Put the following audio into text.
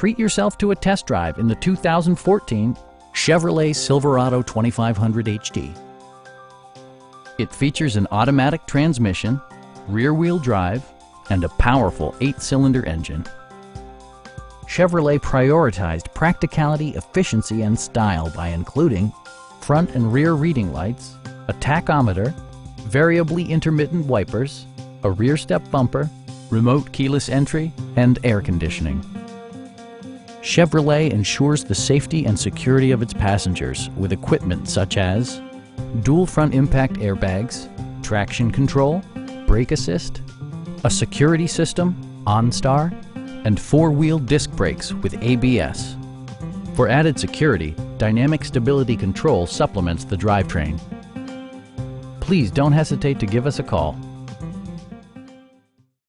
treat yourself to a test drive in the 2014 Chevrolet Silverado 2500HD. It features an automatic transmission, rear-wheel drive, and a powerful 8-cylinder engine. Chevrolet prioritized practicality, efficiency, and style by including front and rear reading lights, a tachometer, variably intermittent wipers, a rear step bumper, remote keyless entry, and air conditioning. Chevrolet ensures the safety and security of its passengers with equipment such as dual front impact airbags, traction control, brake assist, a security system, OnStar, and 4-wheel disc brakes with ABS. For added security, dynamic stability control supplements the drivetrain. Please don't hesitate to give us a call.